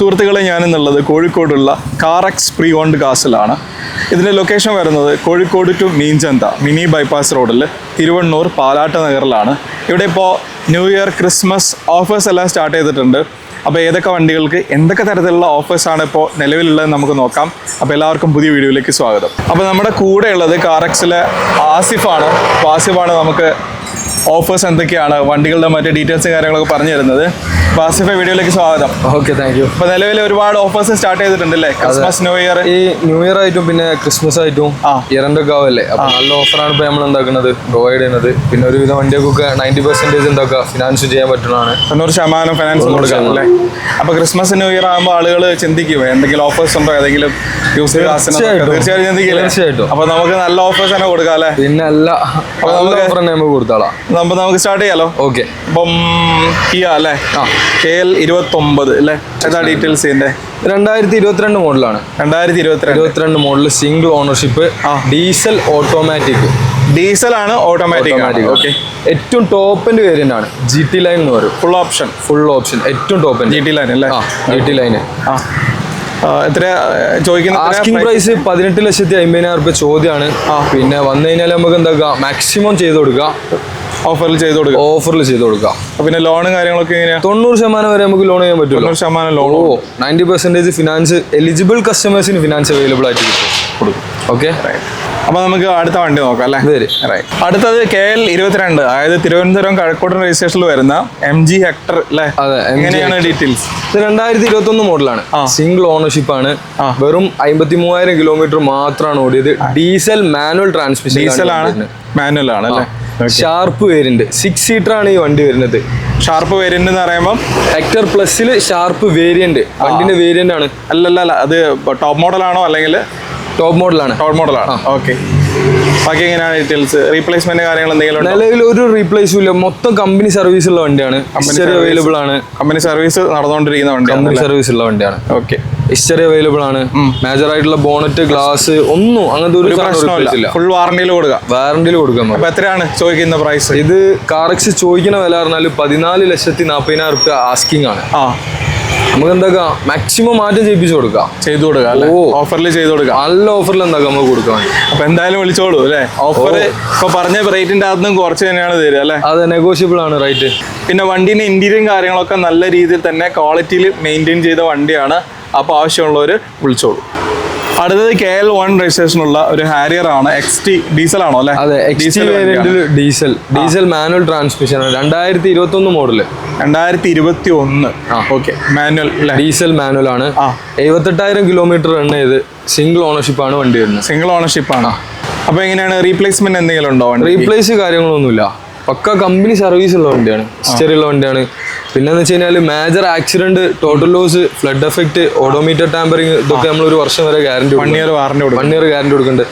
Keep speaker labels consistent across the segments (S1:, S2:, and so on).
S1: സുഹൃത്തുക്കളെ ഞാനെന്നുള്ളത് കോഴിക്കോടുള്ള കാറക്സ് pre owned കാസിലാണ്. ഇതിൻ്റെ ലൊക്കേഷൻ വരുന്നത് Kozhikode to Meenchantha mini bypass റോഡിൽ തിരുവണ്ണൂർ പാലാട്ട് നഗറിലാണ്. ഇവിടെ ഇപ്പോൾ ന്യൂ ഇയർ ക്രിസ്മസ് ഓഫേഴ്സ് എല്ലാം സ്റ്റാർട്ട് ചെയ്തിട്ടുണ്ട്. അപ്പോൾ ഏതൊക്കെ വണ്ടികൾക്ക് എന്തൊക്കെ തരത്തിലുള്ള ഓഫേഴ്സാണ് ഇപ്പോൾ നിലവിലുള്ളത് നമുക്ക് നോക്കാം. അപ്പോൾ എല്ലാവർക്കും പുതിയ വീഡിയോയിലേക്ക് സ്വാഗതം. അപ്പോൾ നമ്മുടെ കൂടെ ഉള്ളത് കാറക്സിലെ ആസിഫാണ്. അപ്പോൾ ആസിഫാണ് നമുക്ക് ഓഫേഴ്സ് എന്തൊക്കെയാണ്, വണ്ടികളുടെ മറ്റു ഡീറ്റെയിൽസും കാര്യങ്ങളൊക്കെ പറഞ്ഞു തരുന്നത്. അപ്പോൾ ആസിഫെ, വീഡിയോയിലേക്ക് സ്വാഗതം.
S2: Okay, thank you.
S1: അപ്പോൾ നിലവിൽ ഒരുപാട് ഓഫേഴ്സ് സ്റ്റാർട്ട് ചെയ്തിട്ടുണ്ടല്ലേ? Christmas, new year.
S2: ഈ ന്യൂ ഇയർ ആയിട്ടും പിന്നെ ക്രിസ്മസ് ആയിട്ടും ഇയറിൻ്റെ ആവല്ലേ, അപ്പോൾ നല്ല ഓഫറാണ് ഇപ്പോൾ നമ്മൾ എന്താക്കുന്നത്, പ്രൊവൈഡ് ചെയ്യുന്നത്. പിന്നെ ഒരുവിധം വണ്ടികൾക്കൊക്കെ 90% എന്താക്കുക ഫിനാൻസ് ചെയ്യാൻ പറ്റുന്നതാണ്.
S1: 90% ഫിനാൻസ് കൊടുക്കാം അല്ലേ? അപ്പോൾ ക്രിസ്മസ്, ന്യൂ ഇയർ ആകുമ്പോൾ ആളുകൾ ചിന്തിക്കുമോ എന്തെങ്കിലും ഓഫേഴ്സ് ഉണ്ടോ, ഏതെങ്കിലും യൂസ് തീർച്ചയായിട്ടും ചിന്തിക്കില്ല.
S2: തീർച്ചയായിട്ടും.
S1: അപ്പോൾ നമുക്ക് നല്ല ഓഫേഴ്സ് തന്നെ കൊടുക്കാം അല്ലേ?
S2: പിന്നെ എല്ലാ ഓഫർ തന്നെ നമുക്ക് കൊടുത്താളാം.
S1: നമുക്ക് സ്റ്റാർട്ട് ചെയ്യാലോ?
S2: ഓക്കെ.
S1: അപ്പം കിയ അല്ലേ? KL 29 അല്ലേ? ഏതാ ഡീറ്റെയിൽസ് ഇതിന്റെ?
S2: 2022 മോഡലാണ്.
S1: 2022
S2: model, single ownership, diesel automatic.
S1: Diesel ആണ്, ഓട്ടോമാറ്റിക്. ഓക്കെ.
S2: ഏറ്റവും ടോപ്പ് എൻഡ് വേരിയന്റ് ആണ്. GT ലൈൻ എന്ന് പറയും. ഫുൾ ഓപ്ഷൻ ഏറ്റവും ടോപ്പ് എൻഡ്
S1: GT ലൈൻ അല്ലേ?
S2: GT line.
S1: എത്ര ചോദിക്കുന്നത്?
S2: ആസ്കിംഗ് പ്രൈസ് 18,50,000 ചോദ്യമാണ്. പിന്നെ വന്നു കഴിഞ്ഞാൽ നമുക്ക് എന്താക്കാം, മാക്സിമം ചെയ്ത് കൊടുക്കാം.
S1: ഓഫറിൽ ചെയ്ത് കൊടുക്കാം. പിന്നെ ലോണും കാര്യങ്ങളൊക്കെ എങ്ങനെയാ?
S2: 90% വരെ നമുക്ക് ലോൺ ചെയ്യാൻ പറ്റും.
S1: 90% ലോൺ.
S2: 90% ഫിനാൻസ് എലിജിബിൾ കസ്റ്റമേഴ്സിന് ഫിനാൻസ് അവൈലബിൾ ആയിട്ട് കൊടുക്കും. ഓക്കെ.
S1: അപ്പൊ നമുക്ക് അടുത്ത വണ്ടി നോക്കാം അല്ലേ? അടുത്തത് KL 22, അതായത് തിരുവനന്തപുരം കഴക്കൂട്ടൻ രജിസ്ട്രേഷനിൽ വരുന്ന MG ഹെക്ടർ അല്ലേ?
S2: അതെ.
S1: എങ്ങനെയാണ് ഡീറ്റെയിൽസ്?
S2: ഇത് 2021 മോഡലാണ്. സിംഗിൾ ഓണർഷിപ്പ് ആണ്. വെറും 53,000 കിലോമീറ്റർ മാത്രമാണ് ഓടിയത്. Diesel manual transmission.
S1: ഡീസൽ ആണ്, മാനുവൽ ആണ് അല്ലേ?
S2: ഷാർപ്പ് വേരിയന്റ് 6 സീറ്റർ ആണ് ഈ വണ്ടി വരുന്നത്.
S1: ഷാർപ്പ് വേരിയന്റ് എന്ന് പറയുമ്പോൾ
S2: ഹെക്ടർ പ്ലസിൽ ഷാർപ്പ് വേരിയന്റ്, വണ്ടിന്റെ വേരിയന്റ് ആണ്.
S1: അല്ല, അത് ടോപ്പ് മോഡലാണോ അല്ലെങ്കിൽ?
S2: ടോപ്പ് മോഡലാണ്.
S1: ഓക്കെ. ബാക്കി എങ്ങനെയാണ് ഡീറ്റെയിൽസ്? റീപ്ലേസ്മെന്റ് കാര്യങ്ങൾ എന്തെങ്കിലും?
S2: നിലവിൽ ഒരു റീപ്ലേസും ഇല്ല. മൊത്തം കമ്പനി സർവീസ് ഉള്ള വണ്ടിയാണ്. ഹിസ്റ്ററി അവൈലബിൾ ആണ്.
S1: കമ്പനി സർവീസ് നടന്നുകൊണ്ടിരിക്കുന്ന വണ്ടിയാണ്.
S2: കമ്പനി സർവീസ് ഉള്ള വണ്ടിയാണ്.
S1: ഓക്കെ.
S2: ഹിസ്റ്ററി അവൈലബിൾ ആണ്. മേജർ ആയിട്ടുള്ള ബോണറ്റ്, ഗ്ലാസ് ഒന്നും അങ്ങനത്തെ ഒരു പ്രശ്നമില്ല.
S1: ഫുൾ വാറണ്ടിയിൽ കൊടുക്കാം. അപ്പൊ എത്രയാണ് ചോദിക്കുന്ന പ്രൈസ്?
S2: ഇത് കാറക്സ് ചോദിക്കുന്ന വില പറഞ്ഞാൽ 14,40,000 ആസ്കിംഗ് ആണ്. നമുക്ക് എന്താക്കാം, മാക്സിമം മാറ്റം ചെയ്യിപ്പിച്ചു കൊടുക്കാം.
S1: ഓഫറിൽ ചെയ്ത് കൊടുക്കാം.
S2: നല്ല ഓഫറിൽ എന്താക്കാം നമുക്ക് കൊടുക്കാം.
S1: അപ്പൊ എന്തായാലും വിളിച്ചോളൂ അല്ലേ? ഓഫർ ഇപ്പൊ പറഞ്ഞ റേറ്റിന്റെ അകത്തും കുറച്ച് തന്നെയാണ് തരിക അല്ലേ?
S2: അതെ, നെഗോഷ്യബിൾ ആണ് റേറ്റ്.
S1: പിന്നെ വണ്ടീന്റെ ഇന്റീരിയറും കാര്യങ്ങളൊക്കെ നല്ല രീതിയിൽ തന്നെ ക്വാളിറ്റിയിൽ മെയിൻറ്റെയിൻ ചെയ്ത വണ്ടിയാണ്. അപ്പോൾ ആവശ്യമുള്ളവർ വിളിച്ചോളൂ. അടുത്തത് KL 1 രജിസ്ട്രേഷനുള്ള ഒരു ഹാരിയർ ആണ്. XT ഡീസൽ ആണോ അല്ലേ?
S2: അതെ, XT വേരിയന്റിൽ ഡീസൽ മാനുവൽ ട്രാൻസ്മിഷൻ ആണ്. 2021 model.
S1: 2021. Okay. Manual
S2: diesel manual ആണ്. 78,000 കിലോമീറ്റർ റൺ ചെയ്ത് സിംഗിൾ ഓണർഷിപ്പ് ആണ് വണ്ടി വരുന്നത്.
S1: സിംഗിൾ ഓണർഷിപ്പ് ആണ്. അപ്പൊ എങ്ങനെയാണ് റീപ്ലേസ്മെന്റ് എന്തെങ്കിലും ഉണ്ടോ?
S2: റീപ്ലേസ് കാര്യങ്ങളൊന്നുമില്ല. പക്ക കമ്പനി സർവീസ് ഉള്ള വണ്ടിയാണ്. ഹിസ്റ്ററി ഉള്ള വണ്ടിയാണ്. പിന്നെന്ന് വെച്ച് കഴിഞ്ഞാൽ major accident, total loss, flood effect, odometer tampering, ഇതൊക്കെ നമ്മൾ ഒരു വർഷം വരെ ഗ്യാരണ്ടി
S1: 1 ഇയർ
S2: ഗ്യാരണ്ടി കൊടുക്കുന്നുണ്ട്.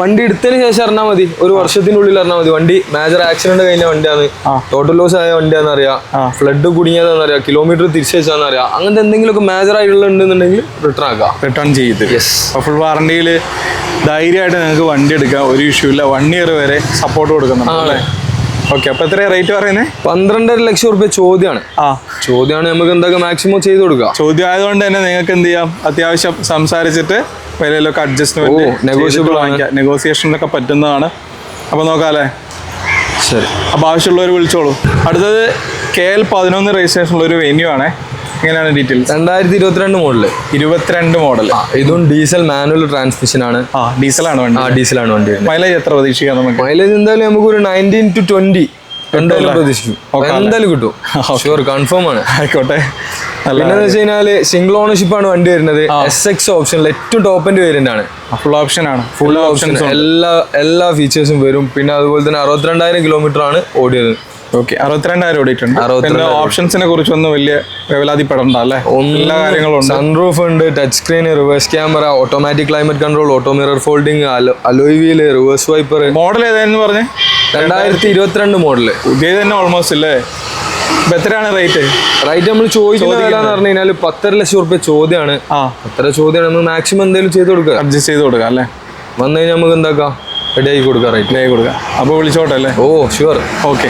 S2: വണ്ടി എടുത്തതിന് ശേഷം അറിഞ്ഞാൽ മതി, ഒരു വർഷത്തിനുള്ളിൽ അറിഞ്ഞാൽ മതി വണ്ടി മേജർ ആക്സിഡന്റ് കഴിഞ്ഞ വണ്ടിയാണ്, ടോട്ടൽ ലോസ് ആയ വണ്ടിയാണെന്ന് അറിയാം, ഫ്ലഡ് കുടുങ്ങിയതാണെന്ന് അറിയാം, കിലോമീറ്റർ തിരിച്ചു വെച്ചാന്ന് അറിയാം. അങ്ങനത്തെ എന്തെങ്കിലുമൊക്കെ മേജർ ആയിട്ടുള്ള ഉണ്ടെന്നുണ്ടെങ്കിൽ റിട്ടേൺ ചെയ്ത്
S1: ഫുൾ വാറണ്ടിയിൽ ധൈര്യമായിട്ട് നിങ്ങൾക്ക് വണ്ടി എടുക്കാം. ഒരു ഇഷ്യൂ ഇല്ല. 1 ഇയർ വരെ സപ്പോർട്ട് കൊടുക്കുന്നുണ്ട്. ഓക്കെ. അപ്പൊ എത്ര റേറ്റ് പറയുന്നത്?
S2: 12,00,000 ചോദ്യമാണ്. നമുക്ക് എന്താ മാക്സിമം ചെയ്ത് കൊടുക്കാം.
S1: ചോദ്യം ആയതുകൊണ്ട് തന്നെ നിങ്ങൾക്ക് എന്ത് ചെയ്യാം, അത്യാവശ്യം സംസാരിച്ചിട്ട് വിലയിലൊക്കെ അഡ്ജസ്റ്റ്മെന്റ്, നെഗോസിയേഷനൊക്കെ പറ്റുന്നതാണ്. അപ്പൊ നോക്കാം അല്ലേ?
S2: ശരി.
S1: അപ്പൊ ആവശ്യമുള്ളവർ വിളിച്ചോളൂ. അടുത്തത് KL 11 രജിസ്ട്രേഷനുള്ള ഒരു വെന്യൂ ആണ്. എങ്ങനെയാണ് ഡീറ്റെയിൽസ്?
S2: 2022 മോഡല്.
S1: 22 മോഡൽ.
S2: ഇതും ഡീസൽ മാനുവൽ ട്രാൻസ്മിഷൻ ആണ്.
S1: ഡീസലാണ് വണ്ടി. മൈലേജ് എത്ര പ്രതീക്ഷിക്കാം നമുക്ക്?
S2: മൈലേജ് എന്തായാലും നമുക്ക് ഒരു 19 to 20 എന്തായാലും പ്രതീക്ഷിക്കും. എന്തായാലും കിട്ടും. ഷുവർ, കൺഫേം ആണ്.
S1: ആയിക്കോട്ടെ.
S2: പിന്നെ വെച്ച് കഴിഞ്ഞാല് സിംഗിൾ ഓണർഷിപ്പ് ആണ് വണ്ടി വരുന്നത്. SX ഓപ്ഷനിൽ ഏറ്റവും ടോപ്പ് എൻഡ് വേരിയന്റ് ആണ്.
S1: ഫുൾ ഓപ്ഷൻ ആണ്.
S2: എല്ലാ ഫീച്ചേഴ്സും വരും. പിന്നെ അതുപോലെ തന്നെ 62,000 കിലോമീറ്റർ ആണ് ഓടിയത്.
S1: ഓക്കെ. 62,000 ഓടിയിട്ടുണ്ട്. പിന്നെ ഓപ്ഷൻസിനെ കുറിച്ചൊന്നും വലിയ വേവലാതിപ്പെടണ്ട അല്ലേ? എല്ലാ കാര്യങ്ങളും ഉണ്ട്.
S2: സൺറൂഫ് ഉണ്ട്, touch screen, reverse camera, automatic climate control, auto mirror folding, alloy wheel, reverse wiper.
S1: Model ഏതായിരുന്നു പറഞ്ഞേ?
S2: 2022 മോഡല്.
S1: പുതിയത് തന്നെ ഓൾമോസ്റ്റ് അല്ലേ? എത്രയാണ് റേറ്റ്?
S2: നമ്മൾ ചോദിക്കുന്ന വില എന്ന് പറഞ്ഞു കഴിഞ്ഞാൽ 10,00,000 ചോദ്യമാണ്. അത്ര ചോദ്യമാണ്. നമ്മൾ മാക്സിമം എന്തെങ്കിലും ചെയ്ത് കൊടുക്കുക,
S1: അഡ്ജസ്റ്റ് ചെയ്ത് കൊടുക്കാം അല്ലേ?
S2: വന്നു കഴിഞ്ഞാൽ നമുക്ക് എന്താക്കാം, റെഡി ആക്കി കൊടുക്കാം.
S1: അപ്പോൾ വിളിച്ചോട്ടെ അല്ലേ?
S2: Oh sure.
S1: Okay.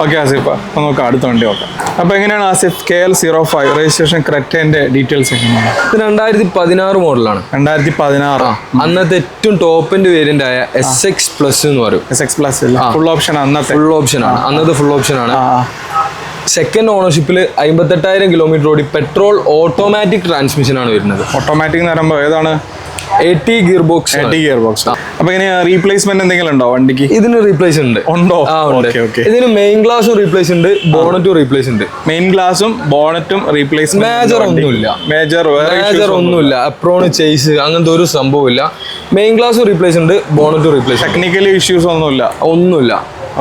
S1: Okay Asif, അപ്പോൾ നോക്കാം അടുത്ത വണ്ടി നോക്കാം. അപ്പോൾ എങ്ങനെയാണ് ആസിഫ് KL05 രജിസ്ട്രേഷൻ ക്രെറ്റേൻ്റെ ഡീറ്റെയിൽസ് എങ്ങനെയാണ്?
S2: ഇത് 2016 മോഡലാണ്.
S1: 2016.
S2: അന്നത്തെ ഏറ്റവും ടോപ്പിന്റെ വേരിയന്റ് ആയ SX പ്ലസ് എന്ന് പറയും.
S1: SX പ്ലസ് ഫുൾ ഓപ്ഷൻ അന്നത്തെ
S2: ഫുൾ ഓപ്ഷൻ ആണ്. അന്നത്തെ ഫുൾ ഓപ്ഷൻ ആണ്. സെക്കൻഡ് ഓണർഷിപ്പിൽ 58,000 കിലോമീറ്റർ ഓടി. പെട്രോൾ ഓട്ടോമാറ്റിക് ട്രാൻസ്മിഷൻ ആണ് വരുന്നത്.
S1: ഓട്ടോമാറ്റിക് എന്ന് പറയുമ്പോൾ ഏതാണ്?
S2: AT gear box.
S1: അപ്പൊ ഇങ്ങനെ റീപ്ലേസ്മെന്റ് എന്തെങ്കിലും ഉണ്ടോ വണ്ടിക്ക്?
S2: ഇതിന് റീപ്ലേസ് ഉണ്ട്.
S1: ഉണ്ടോ?
S2: ഇതിന് മെയിൻ ഗ്ലാസും റീപ്ലേസ് ഉണ്ട്, ബോണറ്റും റീപ്ലേസ് ഉണ്ട്.
S1: മെയിൻ ഗ്ലാസും ബോണറ്റും റീപ്ലേസ്മെന്റ്
S2: മേജർ ഒന്നുമില്ല.
S1: മേജർ
S2: ഒന്നുമില്ല. അപ്രോൺ ചേസ് അങ്ങനത്തെ ഒരു സംഭവമില്ല. മെയിൻ ഗ്ലാസും റീപ്ലേസ് ഉണ്ട്, ബോണറ്റും റീപ്ലേസ്.
S1: ടെക്നിക്കലി ഇഷ്യൂസ് ഒന്നുമില്ല.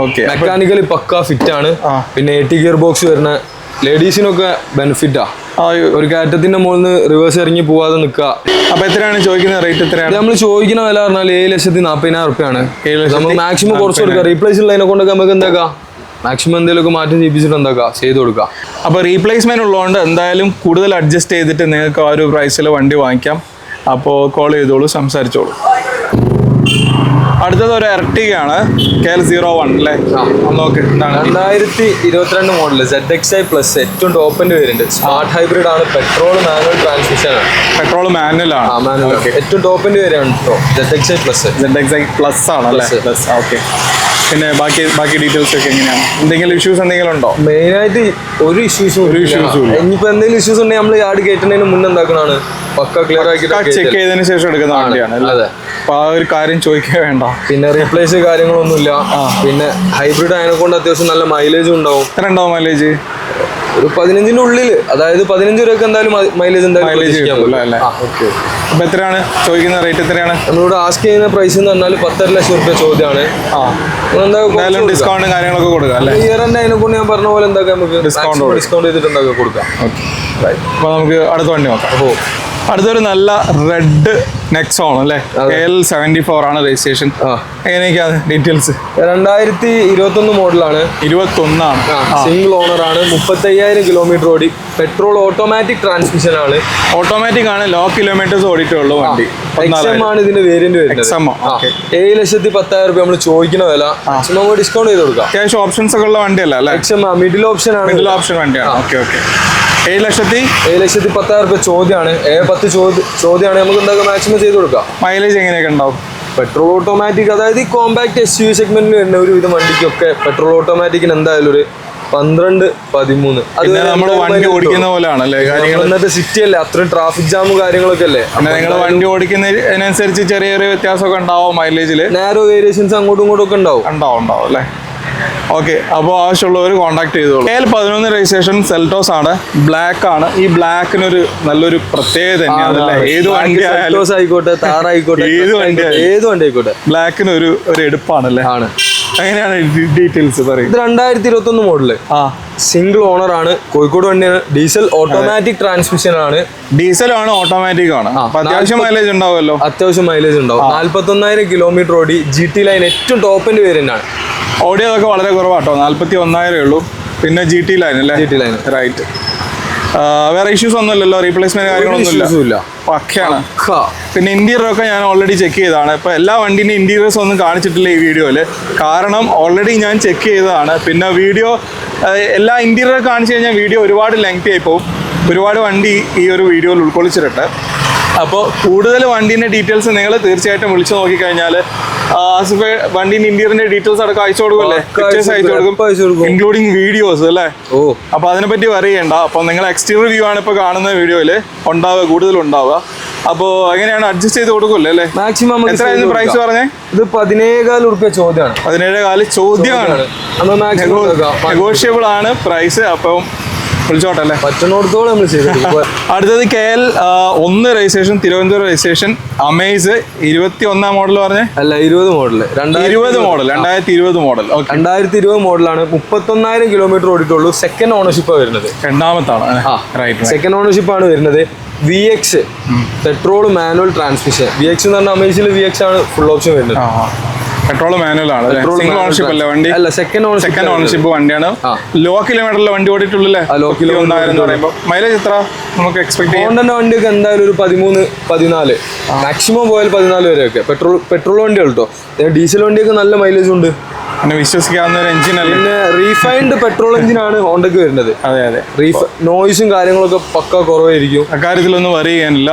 S2: ഓക്കെ, മെക്കാനിക്കലി പക്ക ഫിറ്റ് ആണ്. പിന്നെ AT ഗിയർ ബോക്സ് വരുന്ന ലേഡീസിനൊക്കെ ബെനിഫിറ്റാ. ഒരു കയറ്റത്തിന്റെ മുകളിൽ നിന്ന് റിവേഴ്സ് ഇറങ്ങി പോവാതെ നിൽക്കുക.
S1: അപ്പൊ എത്രയാണ് ചോദിക്കുന്ന റേറ്റ്? എത്രയാണ്
S2: നമ്മൾ ചോദിക്കുന്ന വില പറഞ്ഞാൽ 7,40,000 റുപ്യാണ്. നമ്മൾ മാക്സിമം കുറച്ച് കൊടുക്കുക. റീപ്ലേസ് ഉള്ളതിനെ കൊണ്ടൊക്കെ നമുക്ക് എന്താക്കാം, മാക്സിമം എന്തെങ്കിലുമൊക്കെ മാറ്റം ചെയ്യിപ്പിച്ചിട്ട് എന്താക്കാം ചെയ്ത് കൊടുക്കുക.
S1: അപ്പോൾ റീപ്ലേസ്മെന്റ് ഉള്ളതുകൊണ്ട് എന്തായാലും കൂടുതൽ അഡ്ജസ്റ്റ് ചെയ്തിട്ട് നിങ്ങൾക്ക് ആ ഒരു പ്രൈസിൽ വണ്ടി വാങ്ങിക്കാം. അപ്പോൾ കോൾ ചെയ്തോളൂ, സംസാരിച്ചോളൂ. അടുത്തത് ഒരു എർട്ടിഗയാണ്, KL01 അല്ലേ? നോക്ക്,
S2: 2022 മോഡൽ ZXi പ്ലസ് ഏറ്റവും ടോപ്പിന്റെ വേരിയന്റ്. സ്മാർട്ട് ഹൈബ്രിഡ് ആണ്. പെട്രോൾ മാനുവൽ ട്രാൻസ്മിഷൻ ആണ്.
S1: പെട്രോൾ മാനുവൽ ആണ്.
S2: ഏറ്റവും ടോപ്പിന്റെ വേരിയന്റ് കേട്ടോ, ZXi പ്ലസ്
S1: ആണല്ലേ? പ്ലസ്. ഓക്കെ. പിന്നെ ബാക്കി ഡീറ്റെയിൽസ് ഒക്കെ എങ്ങനെയാണ്? എന്തെങ്കിലും ഇഷ്യൂസ് എന്തെങ്കിലും ഉണ്ടോ?
S2: മെയിൻ ആയിട്ട് ഒരു ഇഷ്യൂസും ഇനിയിപ്പോ എന്തെങ്കിലും ഇഷ്യൂസ് ഉണ്ടെങ്കിൽ നമ്മൾ യാർഡ് കയറ്റുന്നതിന് മുന്നേ എന്താക്കണാണ്, പക്ക ക്ലിയർ ആക്കി
S1: ചെക്ക് ചെയ്തതിന് ശേഷം എടുക്കുന്ന വണ്ടിയാണ്.
S2: അതെ.
S1: അപ്പൊ ആ ഒരു കാര്യം ചോദിക്കാൻ വേണ്ട.
S2: പിന്നെ റീപ്ലേസ് കാര്യങ്ങളൊന്നുമില്ല. പിന്നെ ഹൈബ്രിഡ് അതിനെ കൊണ്ട് അത്യാവശ്യം നല്ല മൈലേജും ഉണ്ടാവും.
S1: എത്ര ഉണ്ടാവും മൈലേജ്?
S2: ഒരു 15-ന്റെ ഉള്ളിൽ, അതായത് 15 രൂപ എന്തായാലും മൈലേജ്
S1: അപ്പൊ എത്രയാണ് ചോദിക്കുന്ന റേറ്റ്? എത്രയാണ്
S2: നമ്മളിവിടെ ആസ്ക് ചെയ്യുന്ന പ്രൈസ് എന്ന് പറഞ്ഞാൽ 10.5 ലക്ഷം റുപ്യ ചോദ്യമാണ്.
S1: ഡിസ്കൗണ്ടും കാര്യങ്ങളൊക്കെ കൊടുക്കാം.
S2: ഇയർ തന്നെ അതിനെ കൊണ്ട് ഞാൻ പറഞ്ഞ പോലെ എന്താക്കാം, നമുക്ക് ഡിസ്കൗണ്ട് ചെയ്തിട്ട് എന്താക്കാം കൊടുക്കാം.
S1: അപ്പൊ നമുക്ക് അടുത്ത വണ്ടി നോക്കാം. അപ്പോൾ അടുത്തൊരു നല്ല റെഡ് നെക്സോൺ അല്ലേ? KL74 ആണ് രജിസ്ട്രേഷൻ. എങ്ങനെയൊക്കെയാണ് ഡീറ്റെയിൽസ്?
S2: 2021 മോഡലാണ്.
S1: 21
S2: സിംഗിൾ ഓണർ ആണ്. 35,000 കിലോമീറ്റർ ഓടി. പെട്രോൾ ഓട്ടോമാറ്റിക് ട്രാൻസ്മിഷൻ ആണ്.
S1: ഓട്ടോമാറ്റിക് ആണ്. ലോ കിലോമീറ്റേഴ്സ് ഓടിയിട്ടുള്ളൂ വണ്ടി.
S2: XM ആണ് ഇതിന്റെ വേരിയന്റ് വരുന്നത്. 7,10,000 രൂപ നമ്മൾ ചോദിക്കുന്ന വില. മാക്സിമം ഡിസ്കൗണ്ട് ചെയ്ത് കൊടുക്കാം.
S1: അത്യാവശ്യം ഓപ്ഷൻസ് ഒക്കെ ഉള്ള വണ്ടിയല്ല അല്ലേ?
S2: XM മിഡിൽ ഓപ്ഷൻ ആണ്.
S1: മിഡിൽ ഓപ്ഷൻ വണ്ടിയാണ്. ഓക്കെ.
S2: 7,10,000 രൂപ ചോദ്യമാണ്. 10 ചോദ്യമാണ്. നമുക്ക് എന്താക്കാം മാക്സിമം ചെയ്ത് കൊടുക്കാം.
S1: മൈലേജ് എങ്ങനെയൊക്കെ ഉണ്ടാവും?
S2: പെട്രോൾ ഓട്ടോമാറ്റിക്, അതായത് കോമ്പാക്ട് SUV സെഗ്മെന്റിൽ വരുന്ന ഒരുവിധം വണ്ടിക്കൊക്കെ പെട്രോൾ ഓട്ടോമാറ്റിക്കിന് എന്തായാലും ഒരു 12-13. അത്
S1: നമ്മൾ വണ്ടി ഓടിക്കുന്ന പോലെയാണല്ലേ കാര്യങ്ങൾ?
S2: ഇന്നത്തെ സിറ്റി അല്ലേ, അത്രയും ട്രാഫിക് ജാമും കാര്യങ്ങളൊക്കെ അല്ലേ.
S1: നിങ്ങൾ വണ്ടി ഓടിക്കുന്നതിനനുസരിച്ച് ചെറിയൊരു വ്യത്യാസമൊക്കെ ഉണ്ടാവും മൈലേജിൽ.
S2: നാരോ വേരിയേഷൻസ് അങ്ങോട്ടും ഇങ്ങോട്ടും ഒക്കെ ഉണ്ടാവും
S1: അല്ലേ? ഓക്കെ. അപ്പോൾ ആവശ്യമുള്ളവർ കോൺടാക്ട് ചെയ്തോളൂ. KL11 രജിസ്ട്രേഷൻ സെൽറ്റോസ് ആണ്. ബ്ലാക്ക് ആണ്. ഈ ബ്ലാക്കിനൊരു നല്ലൊരു പ്രത്യേകത തന്നെയാണ്. ഏത് വണ്ടി
S2: ആയിക്കോട്ടെ, താറായിക്കോട്ടെ, ഏത് വണ്ടി ആയിക്കോട്ടെ,
S1: ബ്ലാക്കിന് ഒരു എടുപ്പാണല്ലേ?
S2: ആണ്.
S1: എങ്ങനെയാണ് ഡീറ്റെയിൽസ് പറയും?
S2: ഇത് 2021 മോഡല്. സിംഗിൾ ഓണർ ആണ്. കോഴിക്കോട് വണ്ടിയാണ്. ഡീസൽ ഓട്ടോമാറ്റിക് ട്രാൻസ്മിഷൻ ആണ്.
S1: ഡീസൽ ആണ്, ഓട്ടോമാറ്റിക് ആണ്. അത്യാവശ്യം മൈലേജ് ഉണ്ടാവുമല്ലോ.
S2: അത്യാവശ്യം മൈലേജ് ഉണ്ടാവും. 41,000 കിലോമീറ്റർ ഓടി. GT ലൈൻ ഏറ്റവും ടോപ്പിന്റെ വേരിയന്റ് ആണ്.
S1: ഓടിയതൊക്കെ വളരെ കുറവാട്ടോ, 41,000 ഉള്ളൂ. പിന്നെ GT ലൈൻ അല്ലേ?
S2: GT line
S1: right. വേറെ ഇഷ്യൂസ് ഒന്നുമില്ലല്ലോ? റീപ്ലേസ്മെന്റ് കാര്യങ്ങളൊന്നുമില്ല. പക്കയാണ്. പിന്നെ ഇന്റീരിയറൊക്കെ ഞാൻ ഓൾറെഡി ചെക്ക് ചെയ്തതാണ്. ഇപ്പോൾ എല്ലാ വണ്ടീൻ്റെ ഇന്റീരിയേഴ്സ് ഒന്നും കാണിച്ചിട്ടില്ല ഈ വീഡിയോയിൽ. കാരണം ഓൾറെഡി ഞാൻ ചെക്ക് ചെയ്തതാണ്. പിന്നെ വീഡിയോ എല്ലാ ഇന്റീരിയർ കാണിച്ചു കഴിഞ്ഞാൽ വീഡിയോ ഒരുപാട് ലെങ്തി ആയി പോകും. ഒരുപാട് വണ്ടി ഈ ഒരു വീഡിയോയിൽ ഉൾക്കൊള്ളിച്ചിട്ടുണ്ട്. അപ്പോൾ കൂടുതൽ വണ്ടീൻ്റെ ഡീറ്റെയിൽസ് നിങ്ങൾ തീർച്ചയായിട്ടും വിളിച്ചു നോക്കിക്കഴിഞ്ഞാൽ ആസിഫ് വണ്ടീൻ്റെ ഇന്റീരിയറിന്റെ ഡീറ്റെയിൽസ് അടക്കം അയച്ചു കൊടുക്കുമല്ലേ? പിക്ചേഴ്സ് അയച്ചു കൊടുക്കും, ഇൻക്ലൂഡിങ് വീഡിയോസ് അല്ലേ? അപ്പോൾ അതിനെപ്പറ്റി അറിയണ്ട. അപ്പോൾ നിങ്ങൾ എക്സ്റ്റീരിയർ വ്യൂ ആണ് ഇപ്പോൾ കാണുന്ന വീഡിയോയിൽ കൂടുതലുണ്ടാവുക. അപ്പോൾ എങ്ങനെയാണ് അഡ്ജസ്റ്റ് ചെയ്ത് കൊടുക്കുമല്ലേ അല്ലേ?
S2: മാക്സിമം
S1: എത്രയായിരുന്നു പ്രൈസ് പറഞ്ഞേ?
S2: ഇത് 17,000 രൂപ ചോദ്യമാണ്.
S1: 17,000 ചോദ്യമാണ്. നെഗോഷ്യബിൾ ആണ് പ്രൈസ്. അപ്പം വിളിച്ചോട്ടെ അല്ലേ?
S2: പറ്റുന്നിടത്തോളം നമ്മൾ ചെയ്തു.
S1: അടുത്തത് KL1 registration, Thiruvananthapuram registration, Amaze. 21 model പറഞ്ഞേ?
S2: അല്ല, 20 മോഡൽ.
S1: 2020 മോഡൽ.
S2: 2020 മോഡലാണ്. 31,000 കിലോമീറ്റർ ഓടിയിട്ടുള്ളൂ. സെക്കൻഡ് ഓണർഷിപ്പ് വരുന്നത്.
S1: രണ്ടാമത്താണ്.
S2: സെക്കൻഡ് ഓണർഷിപ്പ് ആണ് വരുന്നത്. VX petrol manual transmission. VX എന്ന് പറഞ്ഞാൽ അമേസിൽ VX ആണ് ഫുൾ ഓപ്ഷൻ വരുന്നത്.
S1: പെട്രോൾ മാനുവൽ ആണ്. സിംഗിൾ ഓണർഷിപ്പ് അല്ലേ വണ്ടി?
S2: അല്ല, സെക്കൻഡ്
S1: ഓണർഷിപ്പ് വണ്ടിയാണ്. ലോ കിലോമീറ്ററിലെ വണ്ടി ഓടിയിട്ടുള്ളൂ. മൈലേജ് എത്ര നമുക്ക് എക്സ്പെക്ട് ചെയ്യാം?
S2: ഹോണ്ടന്റെ വണ്ടിയൊക്കെ എന്തായാലും ഒരു 13-14, മാക്സിമം പോയാൽ 14 വരെയൊക്കെ. പെട്രോൾ വണ്ടികൾ കേട്ടോ. ഡീസൽ വണ്ടിയൊക്കെ നല്ല മൈലേജ് ഉണ്ട്.
S1: പിന്നെ വിശ്വസിക്കാവുന്ന ഒരു എഞ്ചിൻ അല്ലേ.
S2: പിന്നെ റീഫൈൻഡ് പെട്രോൾ എഞ്ചിനാണ് ഹോണ്ടക്ക് വരുന്നത്.
S1: അതെ അതെ,
S2: നോയ്സും കാര്യങ്ങളൊക്കെ പക്ക കുറവായിരിക്കും,
S1: അക്കാര്യത്തിലൊന്നും വറി ചെയ്യാനില്ല.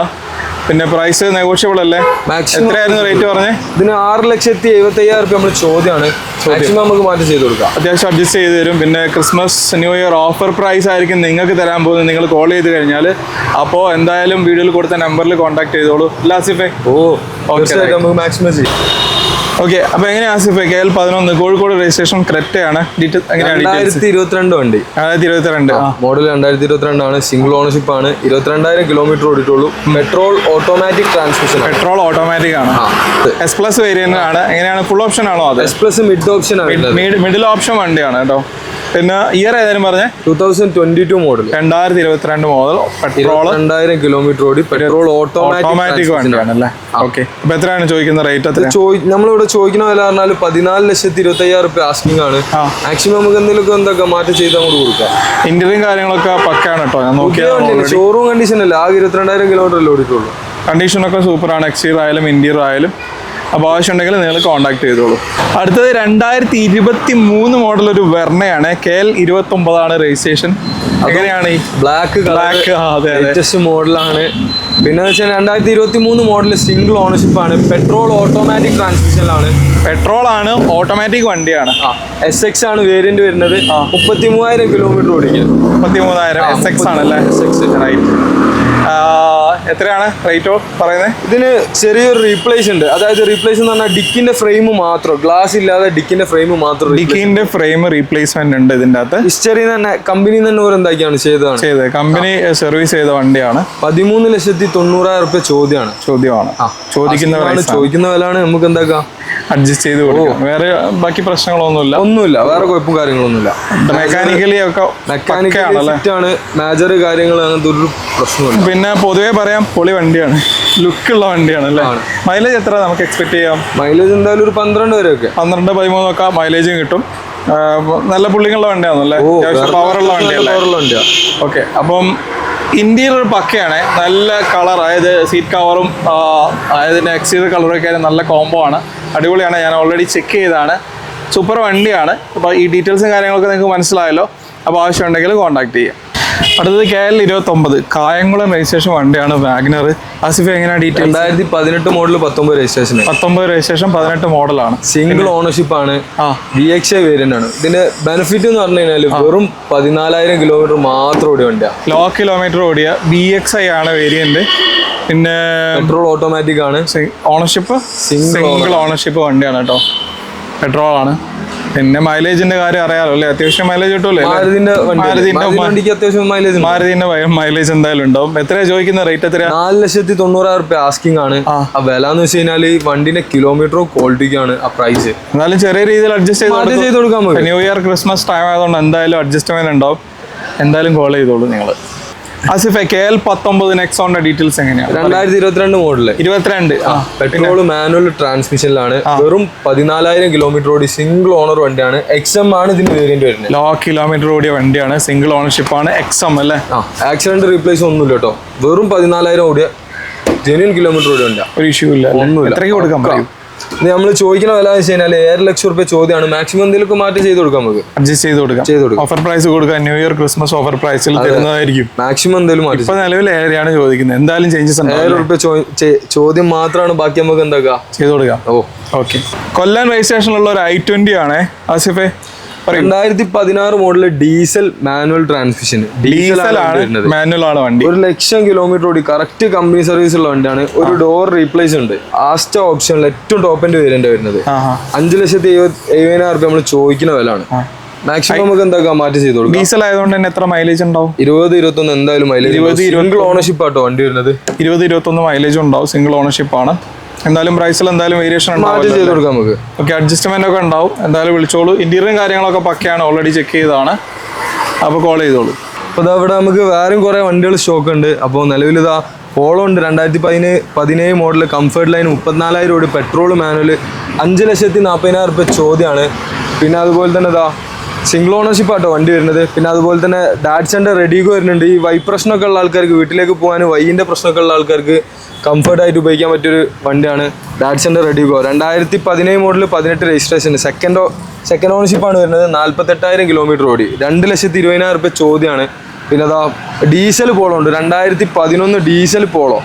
S1: പിന്നെ പ്രൈസ് നെഗോഷ്യബിൾ അല്ലേ?
S2: മാക്സിമം
S1: എത്രയായിരുന്നു റേറ്റ് പറഞ്ഞേ?
S2: ഇതിന് 6,75,000 നമ്മൾ ചോദ്യമാണ്. മാക്സിമം നമുക്ക് മാറ്റി ചെയ്ത് കൊടുക്കാം,
S1: അത്യാവശ്യം അഡ്ജസ്റ്റ് ചെയ്ത് തരും. പിന്നെ Christmas new year offer price ആയിരിക്കും നിങ്ങൾക്ക് തരാൻ പോകുന്നത്. നിങ്ങൾ കോൾ ചെയ്ത് കഴിഞ്ഞാൽ അപ്പോൾ എന്തായാലും വീഡിയോയിൽ കൊടുത്ത നമ്പറിൽ കോൺടാക്ട് ചെയ്തോളൂ. ആസിഫേ,
S2: തീർച്ചയായിട്ടും നമുക്ക് മാക്സിമം ചെയ്യും.
S1: ഓക്കെ, അപ്പോൾ എങ്ങനെയാണ് ആസിഫേ? KL 11 കോഴിക്കോട് രജിസ്ട്രേഷൻ ക്രെറ്റയാണ്. ഡീറ്റെയിൽസ് എങ്ങനെയാണ്?
S2: 2022 വണ്ടി,
S1: 2022
S2: മോഡൽ 2022 ആണ്. സിംഗിൾ ഓണർഷിപ്പ് ആണ്. 22,000 കിലോമീറ്റർ ഓടിയിട്ടുള്ളൂ. Petrol automatic transmission,
S1: petrol automatic ആണ്. S+ വേരിയന്റ് ആണ്. എങ്ങനെയാണ്? ഫുൾ ഓപ്ഷൻ ആണോ? അത്
S2: S+ മിഡ് ഓപ്ഷൻ ആണ്,
S1: മിഡിൽ ഓപ്ഷൻ വണ്ടിയാണ് കേട്ടോ. പിന്നെ ഇയർ ഏതായാലും പറഞ്ഞേ?
S2: 2022 മോഡൽ,
S1: 2022 മോഡൽ, പെട്രോൾ,
S2: 2,000 കിലോമീറ്റർ ഓടി, പെട്രോൾ
S1: ഓട്ടോമാറ്റിക് വണ്ടിയാണ് അല്ലേ? ഓക്കെ, അപ്പൊ എത്രയാണ് ചോദിക്കുന്ന റേറ്റ്?
S2: നമ്മളിവിടെ ചോദിക്കുന്ന വില പറഞ്ഞാൽ 14,25,000 ആസ്കിംഗ് ആണ്. മാക്സിമം നമുക്ക് എന്തെങ്കിലും മാറ്റി ചെയ്ത് അങ്ങോട്ട് കൊടുക്കാം.
S1: ഇന്റീരിയറും കാര്യങ്ങളൊക്കെ പക്കയാണ് കേട്ടോ. ഞാൻ നോക്കിയാൽ
S2: ഷോറൂം കണ്ടീഷൻ അല്ല, ആകെ 22,000 കിലോമീറ്റർ അല്ലേ ഓടിയിട്ടുള്ളൂ.
S1: കണ്ടീഷനൊക്കെ സൂപ്പറാണ്, എക്സ്റ്റീരിയർ ആയാലും ഇന്റീരിയർ ആയാലും. അപ്പോൾ ആവശ്യമുണ്ടെങ്കിൽ നിങ്ങൾ കോൺടാക്ട് ചെയ്തോളൂ. അടുത്തത് 2023 മോഡൽ ഒരു വെർണയാണ്. KL 29 registration. എങ്ങനെയാണ്? ഈ
S2: ബ്ലാക്ക് ലേറ്റസ്റ്റ് മോഡലാണ്. പിന്നെ വെച്ചാൽ 2023 മോഡൽ സിംഗിൾ ഓണർഷിപ്പ് ആണ്. Petrol automatic ട്രാൻസ്മിഷനിലാണ്.
S1: പെട്രോൾ ആണ്, ഓട്ടോമാറ്റിക് വണ്ടിയാണ്.
S2: SX ആണ് വേരിയന്റ് വരുന്നത്. 33,000 കിലോമീറ്റർ ഓടിക്കുന്നത്.
S1: 33,000 SX ആണല്ലേ? റൈറ്റ്. എത്രയാണ് റേറ്റോ പറയുന്നത്? ഇതിന്
S2: ചെറിയൊരു റീപ്ലേസ് ഉണ്ട്. അതായത് റീപ്ലേസ് എന്ന് പറഞ്ഞാൽ ഡിക്കിന്റെ ഫ്രെയിം മാത്രം, ഗ്ലാസ് ഇല്ലാതെ ഡിക്കിന്റെ ഫ്രെയിം മാത്രം.
S1: ഡിക്കിന്റെ ഫ്രെയിം റീപ്ലേസ്മെന്റ് ഉണ്ട് ഇതിന്റെ അകത്ത്.
S2: ഹിസ്റ്ററി തന്നെ കമ്പനി തന്നെ എന്താക്കിയാണ് ചെയ്തത്.
S1: കമ്പനി സർവീസ് ചെയ്ത വണ്ടിയാണ്.
S2: 13,90,000 ചോദ്യമാണ്. ചോദിക്കുന്ന വിലയാണ്. നമുക്ക് എന്താക്കാം,
S1: അഡ്ജസ്റ്റ് ചെയ്ത് കൊടുക്കാം. വേറെ ബാക്കി പ്രശ്നങ്ങളൊന്നുമില്ല,
S2: വേറെ കുഴപ്പം കാര്യങ്ങളൊന്നുമില്ല.
S1: മെക്കാനിക്കലി
S2: ആണ്, മേജർ കാര്യങ്ങൾ അങ്ങനത്തെ ഒരു പ്രശ്നമില്ല.
S1: പിന്നെ പൊതുവേ പറയാം, പൊളി വണ്ടിയാണ്, ലുക്കുള്ള വണ്ടിയാണ് അല്ലേ? മൈലേജ് എത്ര നമുക്ക് എക്സ്പെക്ട് ചെയ്യാം?
S2: മൈലേജ് എന്തായാലും ഒരു 12 വരെയൊക്കെ,
S1: 12-13 ഒക്കെ മൈലേജും കിട്ടും. നല്ല പുള്ളിങ്ങുള്ള വണ്ടിയാണല്ലേ? പവറുള്ള വണ്ടിയല്ലേ? ഓക്കെ, അപ്പം ഇന്റീരിയർ പക്കയാണ്, നല്ല കളർ, അതായത് സീറ്റ് കവറും അതിൻ്റെ എക്സ്റ്റീരിയർ കളറൊക്കെ നല്ല കോംബോ ആണ്, അടിപൊളിയാണ്. ഞാൻ ഓൾറെഡി ചെക്ക് ചെയ്തതാണ്, സൂപ്പർ വണ്ടിയാണ്. അപ്പോൾ ഈ ഡീറ്റെയിൽസും കാര്യങ്ങളൊക്കെ നിങ്ങൾക്ക് മനസ്സിലായല്ലോ. അപ്പോൾ ആവശ്യമുണ്ടെങ്കിൽ കോൺടാക്ട് ചെയ്യാം. അടുത്തത് KL 29 കായംകുളം രജിസ്ട്രേഷൻ വണ്ടിയാണ്, വാഗ്നർ. ആസിഫ്, എങ്ങനെയാണ് ഡീറ്റെയിൽ?
S2: 2018 model 19 registration.
S1: 19 രജിസ്ട്രേഷൻ, 18 മോഡലാണ്.
S2: സിംഗിൾ ഓണർഷിപ്പ് ആണ്. VXI വേരിയന്റ് ആണ്. ഇതിന്റെ ബെനിഫിറ്റ് എന്ന് പറഞ്ഞു കഴിഞ്ഞാൽ വെറും 14,000 കിലോമീറ്റർ മാത്രം ഓടിയ വണ്ടിയാണ്.
S1: ലോ കിലോമീറ്റർ ഓടിയ VXI ആണ് വേരിയന്റ്. പിന്നെ
S2: പെട്രോൾ ഓട്ടോമാറ്റിക് ആണ്.
S1: ഓണർഷിപ്പ് സിംഗിൾ ഓണർഷിപ്പ് വണ്ടിയാണ് കേട്ടോ, പെട്രോൾ ആണ്. പിന്നെ മൈലേജിന്റെ കാര്യം അറിയാലോ അല്ലേ? അത്യാവശ്യം മൈലേജ് കിട്ടുമല്ലേ? മാരുതിന്റെ മൈലേജ് എന്തായാലും ഉണ്ടാവും. എത്രയാണ് ചോദിക്കുന്ന റേറ്റ്? എത്രയാ?
S2: 4,90,000 ആസ്കിംഗ് ആണ്. വില എന്ന് വെച്ച് കഴിഞ്ഞാൽ വണ്ടിന്റെ കിലോമീറ്ററും ക്വാളിറ്റിക്കാണ് ആ പ്രൈസ്.
S1: എന്നാലും ചെറിയ രീതിയിൽ അഡ്ജസ്റ്റ്
S2: ചെയ്ത് കൊടുക്കാൻ പറ്റും.
S1: ന്യൂ ഇയർ ക്രിസ്മസ് ടൈം ആയതുകൊണ്ട് എന്തായാലും അഡ്ജസ്റ്റ്മെന്റ് ഉണ്ടാവും. എന്തായാലും കോൾ ചെയ്തോളൂ നിങ്ങൾ. ആസിഫെ, KL 19 നെക്സോണിന്റെ ഡീറ്റെയിൽസ് എങ്ങനെയാണ്?
S2: 2022 മോഡല്,
S1: 22
S2: പെട്രോൾ മാനുവൽ ട്രാൻസ്മിഷനിലാണ്. വെറും 14,000 കിലോമീറ്റർ ഓടി, സിംഗിൾ ഓണർ വണ്ടിയാണ്. XM ആണ് ഇതിന് വേരിയന്റ് വരുന്നത്.
S1: ലോ കിലോമീറ്റർ ഓടിയ വണ്ടിയാണ്, സിംഗിൾ ഓണർഷിപ്പ് ആണ്, XM അല്ലേ?
S2: ആക്സിഡന്റ് റീപ്ലേസ് ഒന്നുമില്ല കേട്ടോ. വെറും 14,000 ഓടിയ ജെന്യൂൻ കിലോമീറ്റർ ഓടിയ വണ്ടിയാണ്.
S1: ഒരു ഇഷ്യൂ ഇല്ല, ഒന്നുമില്ല. എത്രയ്ക്ക് കൊടുക്കാൻ പറയും?
S2: നമ്മൾ ചോദിക്കുന്ന വില വെച്ച് കഴിഞ്ഞാൽ 7,00,000 ചോദ്യമാണ്. മാക്സിമം എന്തെങ്കിലും മാറ്റി ചെയ്ത് കൊടുക്കാം, നമുക്ക് അഡ്ജസ്റ്റ് ചെയ്ത് കൊടുക്കാം.
S1: ഓഫർ പ്രൈസ് കൊടുക്കാം, ന്യൂ ഇയർ ക്രിസ്മസ് ഓഫർ പ്രൈസിൽ തരുന്നതായിരിക്കും.
S2: മാക്സിമം എന്തെങ്കിലും മാറ്റി.
S1: ഇപ്പൊ നിലവിൽ 7,000 ചോദിക്കുന്നത്, എന്തായാലും ചേഞ്ചസ് ഉണ്ട്.
S2: 7,000 ചോദ്യം മാത്രമാണ്, ബാക്കി നമുക്ക് എന്താക്കാം ചെയ്ത് കൊടുക്കാം.
S1: ഓക്കെ. കൊല്ലം രജിസ്ട്രേഷനുള്ള ഒരു i20 ആണ് ആസിഫെ.
S2: 2016 model diesel manual transmission.
S1: Manual ആണ് വണ്ടി.
S2: 1,00,000 കിലോമീറ്റർ ഓടി, കറക്റ്റ് കമ്പനി സർവീസ് ഉള്ള വണ്ടിയാണ്. ഒരു ഡോർ റീപ്ലേസ് ഉണ്ട്. ആസ്റ്റ ഓപ്ഷനിൽ ഏറ്റവും ടോപ്പ് എൻഡ് വേരിയന്റ് വരുന്നത്. 5,70,000 നമ്മൾ ചോദിക്കുന്ന വിലയാണ്. മാക്സിമം നമുക്ക് എന്താക്കാം മാറ്റി ചെയ്ത് കൊടുക്കാം.
S1: ഡീസൽ ആയതുകൊണ്ട് തന്നെ എത്ര മൈലേജ് ഉണ്ടാവും?
S2: 20-21 എന്തായാലും മൈലേജ്. സിംഗിൾ ഓണർഷിപ്പ് ആട്ടോ വണ്ടി വരുന്നത്.
S1: 20-21 മൈലേജ് ഉണ്ടാവും, സിംഗിൾ ഓണർഷിപ്പ് ആണ്. എന്തായാലും പ്രൈസിൽ എന്തായാലും വേരിയേഷൻ ഉണ്ടാവും,
S2: ചെയ്ത് കൊടുക്കാം നമുക്ക്.
S1: ഓക്കെ, അഡ്ജസ്റ്റ്മെന്റ് ഒക്കെ ഉണ്ടാവും. എന്തായാലും വിളിച്ചോളൂ. ഇന്റീരിയറും കാര്യങ്ങളൊക്കെ പക്കയാണ്, ഓൾറെഡി ചെക്ക് ചെയ്തതാണ്. അപ്പോൾ കോൾ ചെയ്തോളൂ.
S2: അപ്പോൾ ഇവിടെ നമുക്ക് വേറെയും കുറേ വണ്ടികൾ സ്റ്റോക്ക് ഉണ്ട്. അപ്പോൾ നിലവിലിതാ പോളോ ഉണ്ട്, 2017 മോഡൽ, കംഫർട്ട് ലൈൻ, 34,000 ഓടി, പെട്രോൾ മാനുവൽ, 5,40,000 ചോദ്യമാണ്. പിന്നെ അതുപോലെ തന്നെ ഇതാ സിംഗിൾ ഓണർഷിപ്പ് ആട്ടോ വണ്ടി വരുന്നത്. പിന്നെ അതുപോലെ തന്നെ ഡാറ്റ്സന്റെ റെഡിഗോ വരുന്നുണ്ട്. ഈ വൈ പ്രശ്നമൊക്കെ ഉള്ള ആൾക്കാർക്ക്, വീട്ടിലേക്ക് പോകാൻ വൈൻ്റെ പ്രശ്നമൊക്കെ ഉള്ള ആൾക്കാർക്ക് കംഫർട്ടായിട്ട് ഉപയോഗിക്കാൻ പറ്റിയൊരു വണ്ടിയാണ് ഡാറ്റ്സൻ്റെ റെഡിഗോ. 2017 മോഡൽ 18 രജിസ്ട്രേഷൻ, സെക്കൻഡ് ഓണർഷിപ്പാണ് വരുന്നത്. 48,000 കിലോമീറ്റർ ഓടി. 2,20,000 റുപ്യ ചോദ്യമാണ്. പിന്നെ അതാ ഡീസൽ പോളോ ഉണ്ട്, 2011 ഡീസൽ പോളോ,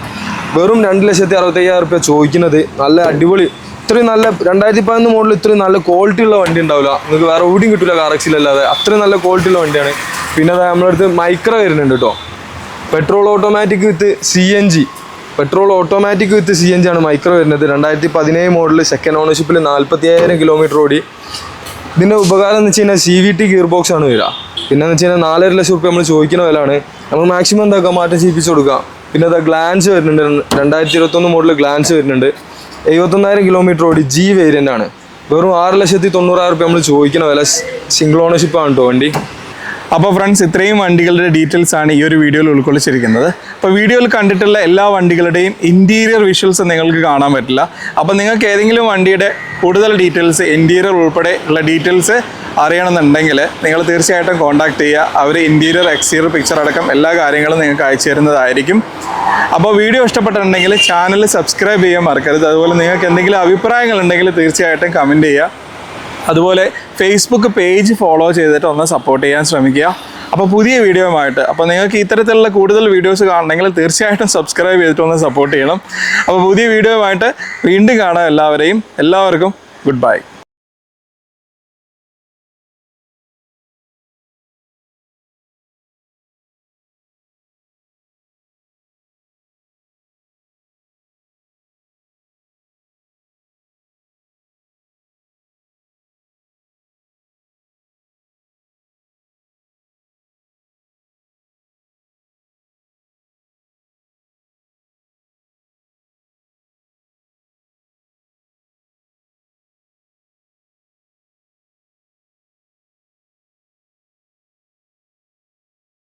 S2: വെറും 2,65,000 റുപ്യ ചോദിക്കുന്നത്. നല്ല അടിപൊളി, ഇത്രയും നല്ല 2011 മോഡൽ ഇത്രയും നല്ല ക്വാളിറ്റി ഉള്ള വണ്ടി ഉണ്ടാവില്ല, നിങ്ങൾക്ക് വേറെ എവിടെയും കിട്ടില്ല കാറക്സിലല്ലാതെ. അത്രയും നല്ല ക്വാളിറ്റി ഉള്ള വണ്ടിയാണ്. പിന്നെ അതാ നമ്മളടുത്ത് മൈക്ര വരുന്നുണ്ട് കേട്ടോ, പെട്രോൾ ഓട്ടോമാറ്റിക് വിത്ത് CNG. പെട്രോൾ ഓട്ടോമാറ്റിക് വിത്ത് CNG ആണ് മൈക്ര വരുന്നത്. 2017 മോഡൽ സെക്കൻഡ് ഓണർഷിപ്പിൽ 45,000 കിലോമീറ്റർ ഓടി. ഇതിൻ്റെ ഉപകാരം എന്ന് വെച്ച് കഴിഞ്ഞാൽ CVT ഗിയർ ബോക്സ് ആണ് വരിക. പിന്നെ എന്ന് വെച്ച് കഴിഞ്ഞാൽ 4.5 ലക്ഷം റുപ്യ നമ്മൾ ചോദിക്കുന്ന വിലയാണ്. നമ്മൾ മാക്സിമം എന്താക്കുക, മാറ്റം ചെയ്യിപ്പിച്ച് കൊടുക്കാം. പിന്നെ അതാ ഗ്ലാൻസ് വരുന്നുണ്ട്, 2021 മോഡൽ ഗ്ലാൻസ് വരുന്നുണ്ട്. 71,000 കിലോമീറ്റർ ഓടി, G വേരിയൻ്റ് ആണ്. വെറും 6,90,000 റുപ്യ നമ്മൾ ചോദിക്കുന്ന വില. സിംഗിൾ ഓണർഷിപ്പ് ആണ് കേട്ടോ വണ്ടി.
S1: അപ്പോൾ ഫ്രണ്ട്സ്, ഇത്രയും വണ്ടികളുടെ ഡീറ്റെയിൽസ് ആണ് ഈ ഒരു വീഡിയോയിൽ ഉൾക്കൊള്ളിച്ചിരിക്കുന്നത്. അപ്പോൾ വീഡിയോയിൽ കണ്ടിട്ടുള്ള എല്ലാ വണ്ടികളുടെയും ഇൻറ്റീരിയർ വിഷ്വൽസ് നിങ്ങൾക്ക് കാണാൻ പറ്റില്ല. അപ്പോൾ നിങ്ങൾക്ക് ഏതെങ്കിലും വണ്ടിയുടെ കൂടുതൽ ഡീറ്റെയിൽസ്, ഇൻറ്റീരിയർ ഉൾപ്പെടെ ഉള്ള ഡീറ്റെയിൽസ് അറിയണമെന്നുണ്ടെങ്കിൽ നിങ്ങൾ തീർച്ചയായിട്ടും കോൺടാക്ട് ചെയ്യുക. അവർ ഇൻറ്റീരിയർ, എക്സ്റ്റീരിയർ പിക്ചർ അടക്കം എല്ലാ കാര്യങ്ങളും നിങ്ങൾക്ക് അയച്ചു തരുന്നതായിരിക്കും. അപ്പോൾ വീഡിയോ ഇഷ്ടപ്പെട്ടിട്ടുണ്ടെങ്കിൽ ചാനൽ സബ്സ്ക്രൈബ് ചെയ്യാൻ മറക്കരുത്. അതുപോലെ നിങ്ങൾക്ക് എന്തെങ്കിലും അഭിപ്രായങ്ങളുണ്ടെങ്കിൽ തീർച്ചയായിട്ടും കമൻറ്റ് ചെയ്യുക. അതുപോലെ ഫേസ്ബുക്ക് പേജ് ഫോളോ ചെയ്തിട്ട് ഒന്ന് സപ്പോർട്ട് ചെയ്യാൻ ശ്രമിക്കുക. അപ്പോൾ പുതിയ വീഡിയോയുമായിട്ട്, അപ്പോൾ നിങ്ങൾക്ക് ഇത്തരത്തിലുള്ള കൂടുതൽ വീഡിയോസ് കാണണമെങ്കിൽ തീർച്ചയായിട്ടും സബ്സ്ക്രൈബ് ചെയ്തിട്ട് ഒന്ന് സപ്പോർട്ട് ചെയ്യണം. അപ്പോൾ പുതിയ വീഡിയോയുമായിട്ട് വീണ്ടും കാണാം എല്ലാവരെയും. എല്ലാവർക്കും ഗുഡ് ബൈ.